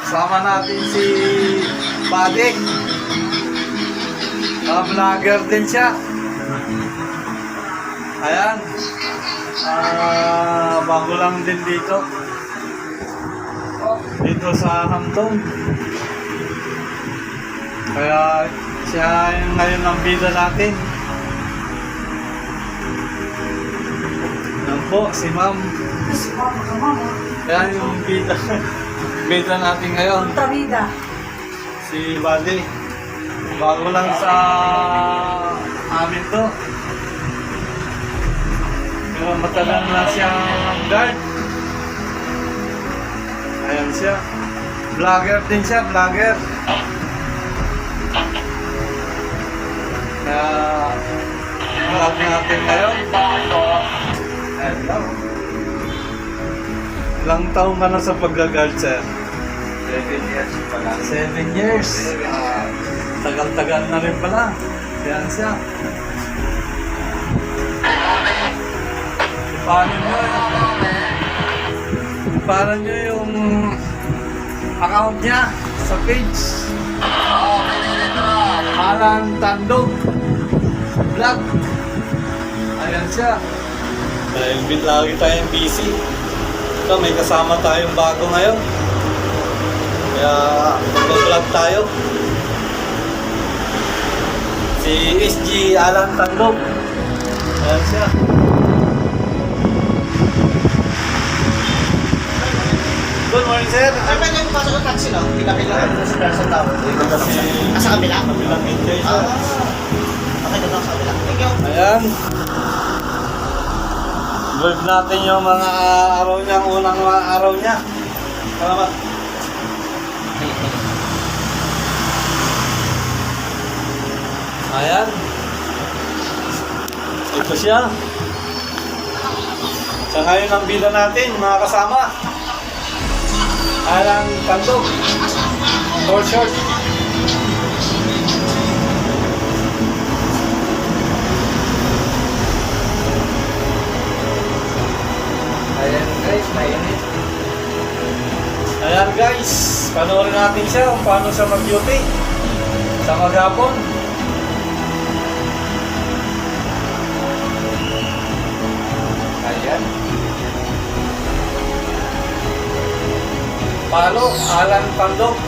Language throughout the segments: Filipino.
Sama natin si Buddy. Vlogger din siya. Ayan. Bago lang din dito. Dito sa Hamtong. Kaya siya yung ngayon ang bida natin. Yan po, si Ma'am. Yan yung bida. Bida natin ngayon. Kontrabida. Si Buddy. Bago lang sa amin to. Pero matagal na siyang guard. Ayan siya. Vlogger din siya, vlogger. Kaya vlog natin ngayon. Hello. Ilang taon ka na sa pag-guard, sir? 7 years pa lang. 7 years. Tagal-tagal na rin pala. Yan siya. Paano nyo yung account niya sa page? Alan Tandog Vlog. Ayan siya. Dahil lagi tayong busy. Ito, may kasama tayong bago ngayon. Kaya mag-vlog tayo. Si SG Alan Tandog. Ayan siya. Good morning, sir. Ay, pwede yung pasok ng taxi, no? Kapila sa tao. Sa kabila? Kabilang enjoy, sir. Okay, doon ako sa kabila. Thank you. Ayan. Vlog natin yung mga araw niya, ang unang mga araw niya. Salamat. Ayan. Ito siya. Sa ngayon ang bida natin, mga kasama. Alang Tandog. Short. Ayan guys, mainit. Ayan guys, panoorin natin siya kung paano siya mag-duty sa maghapon. Ayan. Palo, Alan Tandog.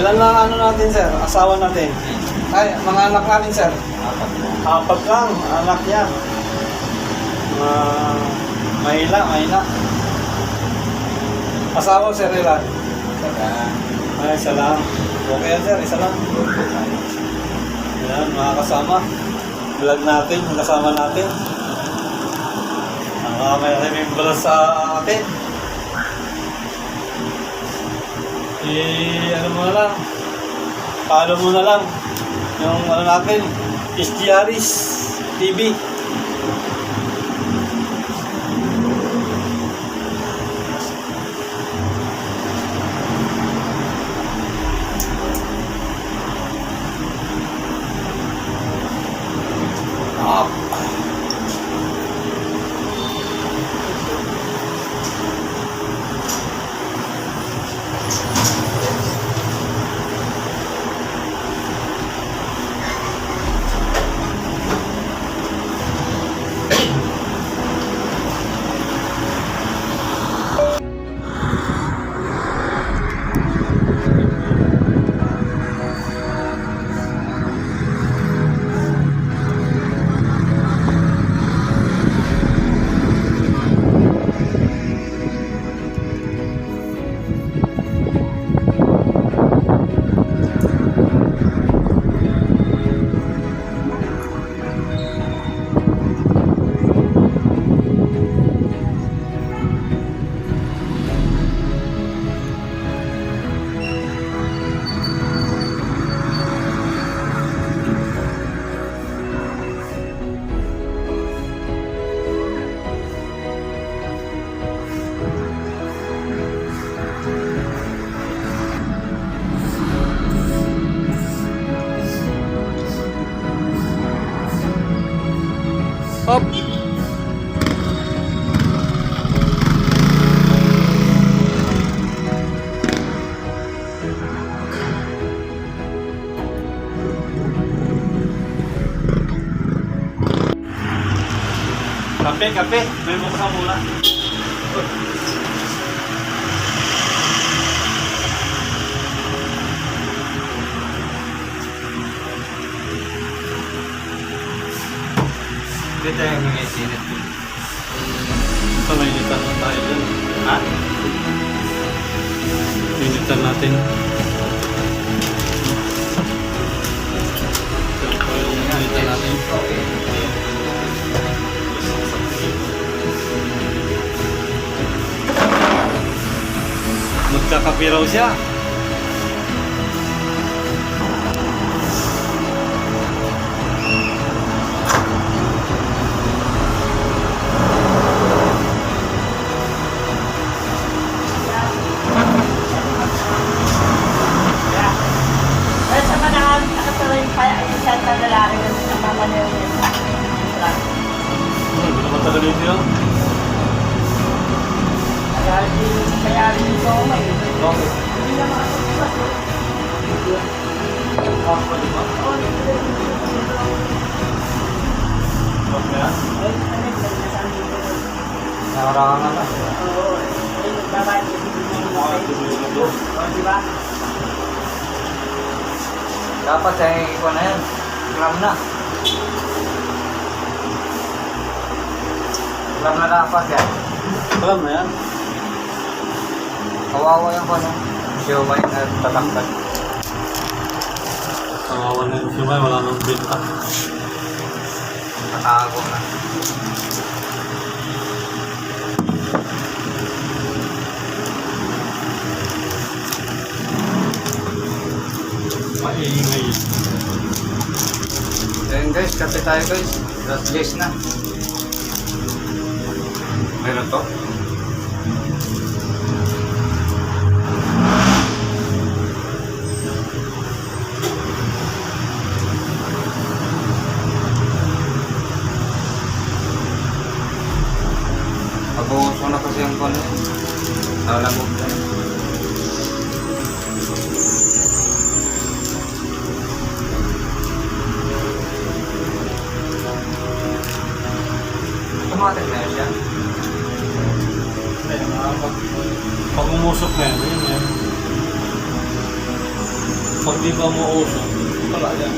Ilan lang ano natin, sir? Asawa natin. Ay, mga anak natin, sir. Apat lang, anak niya. Mahina. Asawa, sir, ilan? Ay, isa lang. Okay yan, sir, isa lang. Yan, mga kasama. Vlog natin, yung kasama natin. May remember sa atin. Ano mo na lang, follow mo na lang yung ano natin, SGRis TV. Hop! Kape, kape. May mukha mula. Hindi tayo mga sinit. Pamainitan na tayo dyan. Ha? Initan natin. Yan po yung initan natin. Okay. Magkakape raw siya. Ay, sa manaan, nakatuloy pa yung isang lalaki na sa mama niya yun. Hindi naman talaga dito yun. Kaya rin ito may. Okay. Hindi naman ako diba? Okay na? Ay, nagsasabi ko. Nakarangan na. Oo. Ay, nagbabay. Di ba? Dapat ay ikaw na yan. Gram na. Gram na dapat yan. Alam na yan. Kawawa yung ano. Siomay na tataktan. Kawawa na yung sumay. Wala nang binta. Natago na. Maingay. Ayun guys, kape tayo guys. Last days na. Meron to? Pag-uuso na kasi ang kono. Nalamog na. Automatic na yun siya. Pag umusok na yan, yun yan. Pag di ba umuusok, wala yan.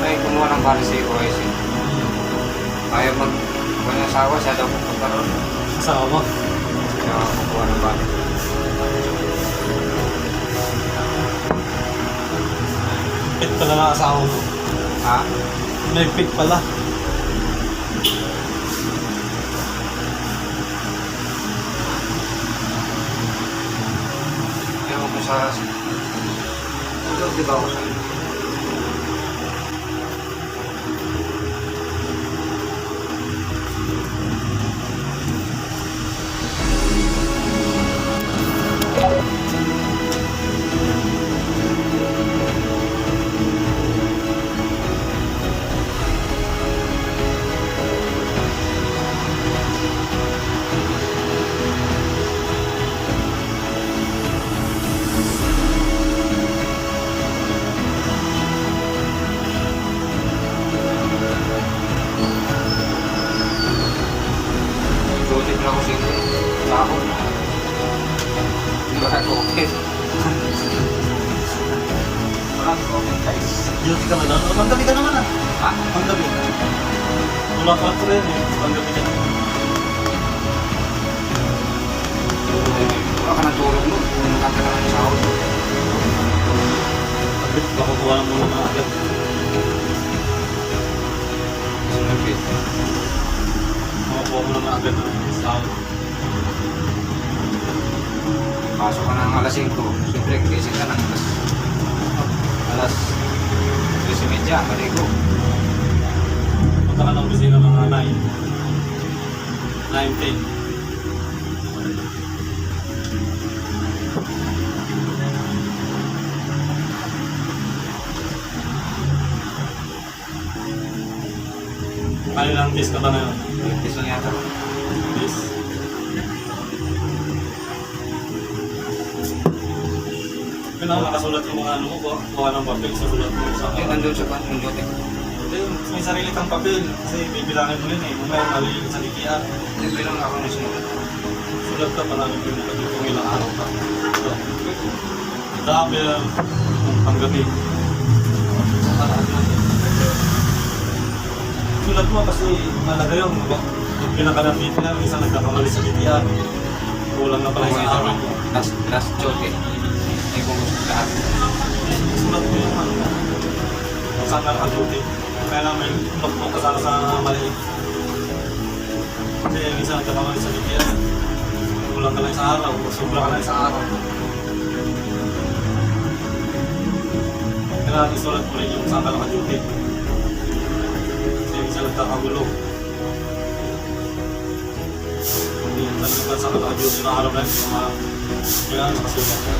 May kumuha ng bali sa OIC. Ayaw mag-asawa siya daw magkaroon. Asawa mo? Kaya kumuha ng bali. Pit pala ng asawa mo. Ha? May pit pala. Ewan ko sa... Ito, di ba ako sa... Sulit na ako sino. Sako. Di ba ako okay? Walang comment guys. Duty ka ba doon? Panggabi ka naman ah. Ha? Panggabi. Wala ka ito rin eh. Panggabi ka naman. Wala ka ng tulog mo. Nakakala ka ng sahod. Agad, baka kuha mo naman agad. ganun. Sound. Pasok ka ng alas 5. Siyempre, gising ka ng alas 3:30, maligo. Punta ka ng opisina mga 9. 9:10. Kanilang test ka ba ngayon? Gising yata. Test. Kailangan nakasulat yung mga ano mo ba? Kuha ng papel sa sulat mo sa Yung nandun sa duty. May sarili kang papel kasi bibilangin mo yun eh. Mamaya mali sa DTR. Siyempre lang ako na sinulat. Sulat ka pa namin yung nakagin kung ilang araw ka. So, dami ang panggabi. Sulat mo kasi malaga yun. Yung pinaka-napit na, minsan nagkakamali sa DTR. Kulang na pala sa araw ko. Last duty. Ay kung gusto lahat. Sulat mo yung ano mo. Kung saan ka nakaduty. Kaya lang may notebook ka sana sa maliit. Kasi minsan nagkakamali sa DTR. Kulang ka lang sa araw. Sobra ka lang sa araw. Kailangan isulat mo rin yung saan ka nakaduty. Kasi minsan nagkakagulo. Hindi talaga saan ka nakaduty na araw na yung mga kailangan nakasulat ka.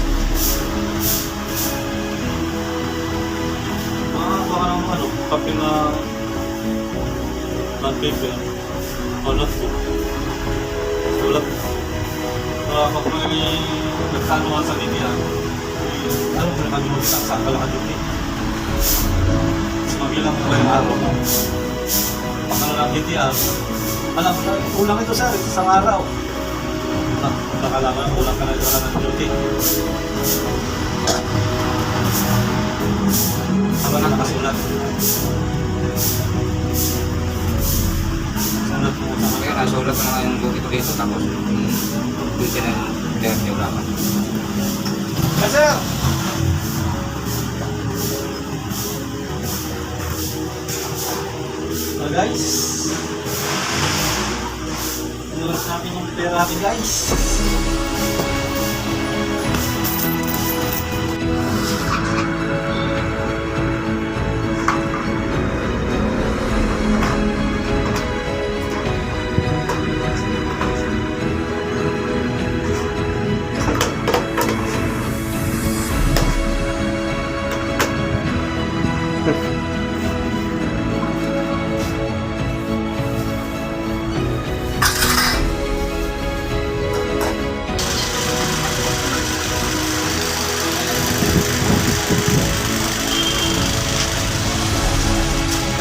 Baka ng ano, papel na non-paper o notebook. Sulat. Pag may nagkanuhan sa DTR, ano ko naman yung isang saan ka nakaduty. Mas mabilang mo yung araw mo. Pag ano ng DTR, alam mo na, kulang ito sir, isang araw. Nakalaman, kulang ka na ito ng duty. Habang na nakasulat. Sulat mo sa Kaya nasulat ko na nga yung duty ko dito tapos yung duty na yung diagrama. Yes, sir! So guys, inulas natin yung pera natin guys.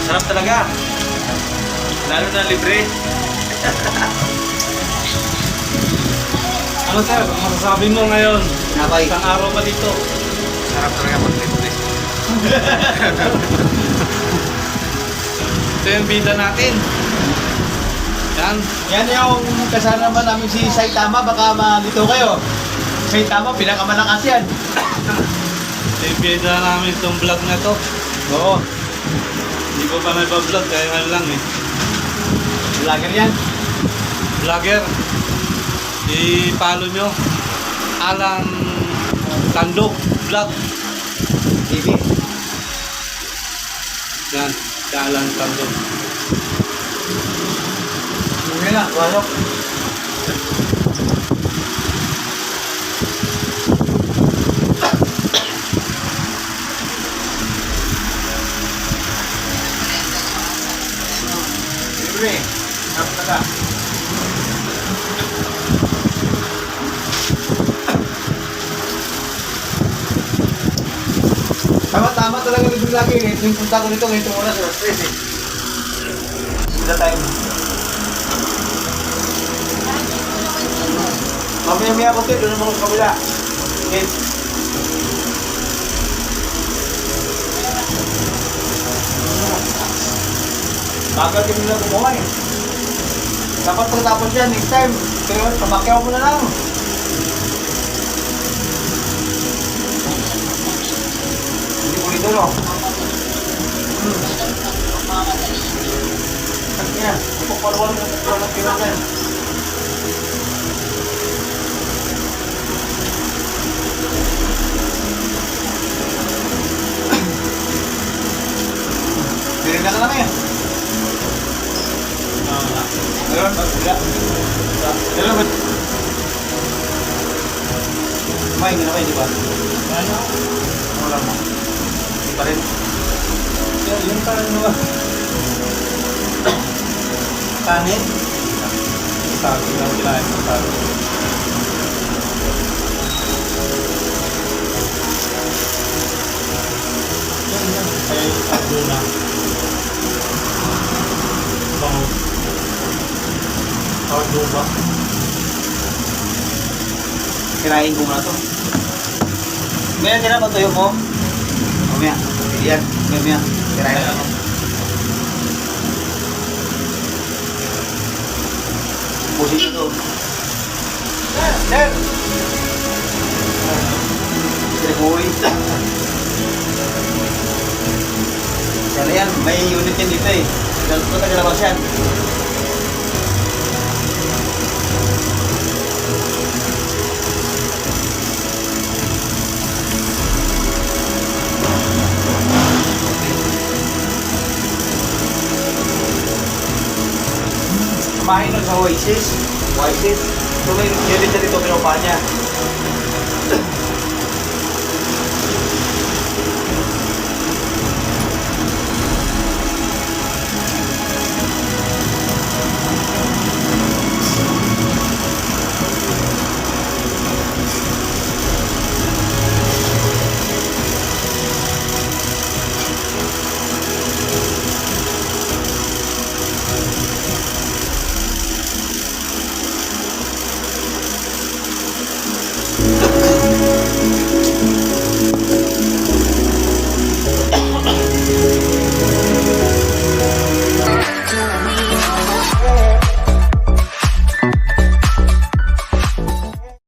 Sarap talaga. Lalo na libre. Ano sir, ang masasabi mo ngayon? Abay. Isang araw pa dito. Sarap talaga pag libre. Ito yung bida natin. Yan. Yan yung kasama namin si Saitama, baka malito kayo. Saitama, pinakamalakas yan. Ito yung bida namin itong vlog na to. Oo, Hindi ko pa nagpa-vlog, kaya nga lang eh. vlogger yan. Vlogger. I-follow nyo. Alan Tandok Vlog. TV. Yan. Si Alan Tandok. Yun na, walok. Libre. Dapat na ka. Tama-tama talaga libre lagi. Ito yung punta ko nito ngayon itong oras. Oras 3 eh. Sila tayo. Mamaya-maya ko tayo. Doon naman ko sa kabila. Okay. Bagal din nila gumawa eh. Dapat pagkatapos yan, next time, pero pamakyaw mo na lang. Hindi ko nito, no? Yan, ipagpalawal mo ng pinasan. Meron na lang yan. Meron? Wala. Meron ba? Kumain ka na kayo, di ba? Ano? Wala mo. Hindi pa rin. Yung parang kanin? Sabi lang kinain mo sabi. Yan. Kaya yung sabi na. Bango. Tawag ba? Kirain ko muna to. Ngayon tira, patuyo mo. Mamaya. Yan. Mamaya. Kirain ko. Pusin ito. Sir! Sir, boy. Sana yan, may unit yan dito eh. Tagalabas yan. Kumain nun sa Oasis. Oasis. So may unit na dito, pinupa niya.